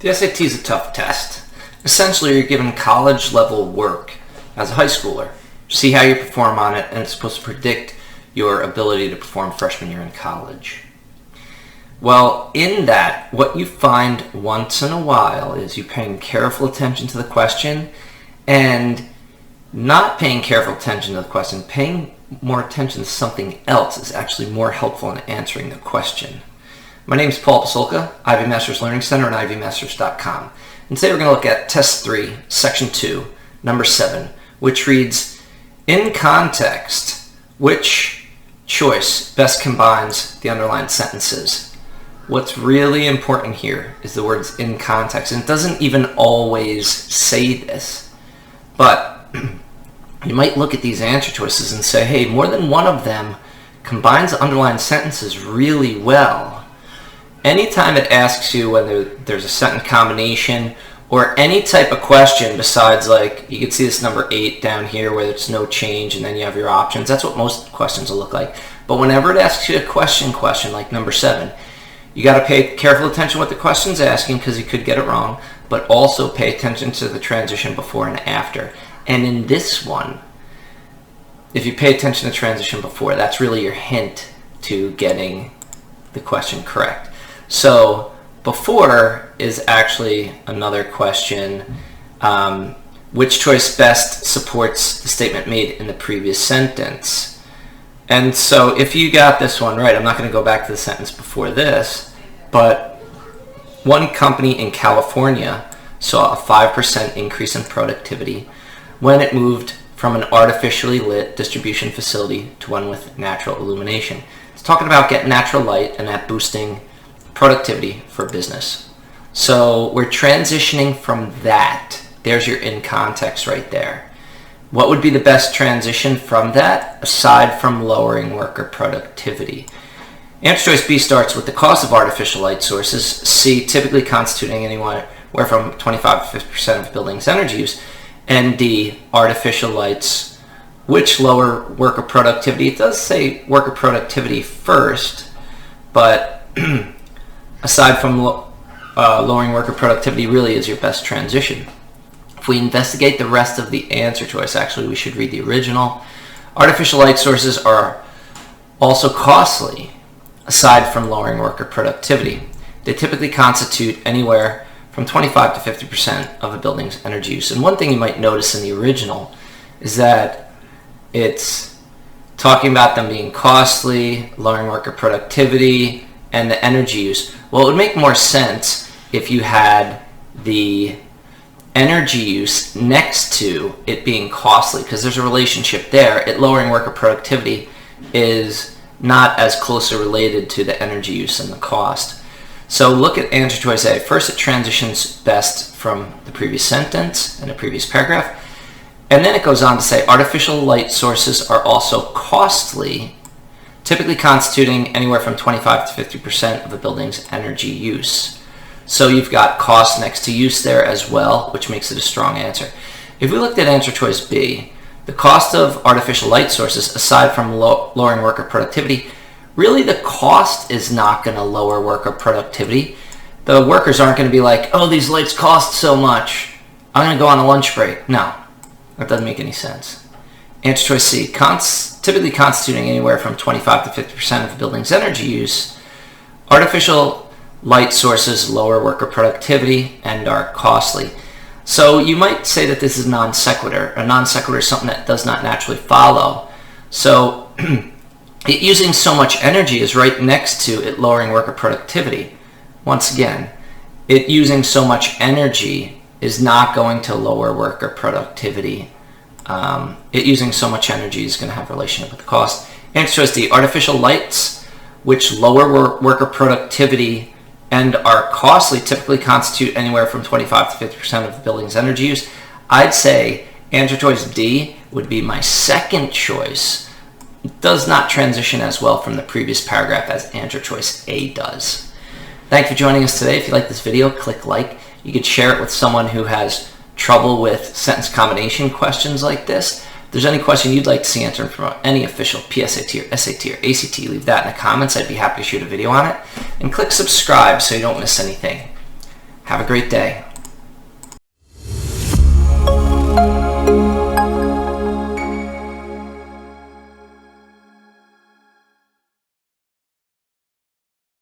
The SAT is a tough test. Essentially, you're given college-level work as a high schooler. See how you perform on it, and it's supposed to predict your ability to perform freshman year in college. Well, in that, what you find once in a while is you paying careful attention to the question and not paying careful attention to the question, paying more attention to something else is actually more helpful in answering the question. My name is Paul Pasulka, Ivy Masters Learning Center at ivymasters.com. And today we're going to look at Test 3, Section 2, Number 7, which reads, in context, which choice best combines the underlined sentences? What's really important here is the words in context. And it doesn't even always say this, but you might look at these answer choices and say, hey, more than one of them combines the underlined sentences really well. Anytime it asks you whether there's a sentence combination or any type of question besides, like, you can see this number 8 down here where there's no change and then you have your options. That's what most questions will look like. But whenever it asks you a question like number 7, you got to pay careful attention to what the question's asking because you could get it wrong, but also pay attention to the transition before and after. And in this one, if you pay attention to transition before, that's really your hint to getting the question correct. So before is actually another question, which choice best supports the statement made in the previous sentence? And so if you got this one right, I'm not going to go back to the sentence before this, but one company in California saw a 5% increase in productivity when it moved from an artificially lit distribution facility to one with natural illumination. It's talking about getting natural light and that boosting productivity for business. So we're transitioning from that. There's your in context right there. What would be the best transition from that aside from lowering worker productivity? Answer choice B starts with the cost of artificial light sources. C, typically constituting anywhere from 25 to 50% of buildings' energy use. And D, artificial lights, which lower worker productivity. It does say worker productivity first, but aside from lowering worker productivity really is your best transition. If we investigate the rest of the answer choice, actually we should read the original. Artificial light sources are also costly aside from lowering worker productivity. They typically constitute anywhere from 25 to 50% of a building's energy use. And one thing you might notice in the original is that it's talking about them being costly, lowering worker productivity, and the energy use. Well, it would make more sense if you had the energy use next to it being costly, because there's a relationship there. Lowering worker productivity is not as closely related to the energy use and the cost. So look at answer choice A. First, it transitions best from the previous sentence and the previous paragraph. And then it goes on to say artificial light sources are also costly, typically constituting anywhere from 25 to 50% of a building's energy use. So you've got cost next to use there as well, which makes it a strong answer. If we looked at answer choice B, the cost of artificial light sources, aside from lowering worker productivity, really the cost is not going to lower worker productivity. The workers aren't going to be like, oh, these lights cost so much, I'm going to go on a lunch break. No, that doesn't make any sense. Answer choice C, typically constituting anywhere from 25 to 50% of a building's energy use, artificial light sources lower worker productivity and are costly. So you might say that this is non sequitur. A non sequitur is something that does not naturally follow. So it using so much energy is right next to it lowering worker productivity. Once again, it using so much energy is not going to lower worker productivity. It using so much energy is going to have a relationship with the cost. Answer choice D, artificial lights, which lower worker productivity and are costly, typically constitute anywhere from 25 to 50% of the building's energy use. I'd say answer choice D would be my second choice. It does not transition as well from the previous paragraph as answer choice A does. Thank you for joining us today. If you like this video, click like. You could share it with someone who has trouble with sentence combination questions like this. If there's any question you'd like to see answered from any official PSAT or SAT or ACT, leave that in the comments. I'd be happy to shoot a video on it. And click subscribe so you don't miss anything. Have a great day.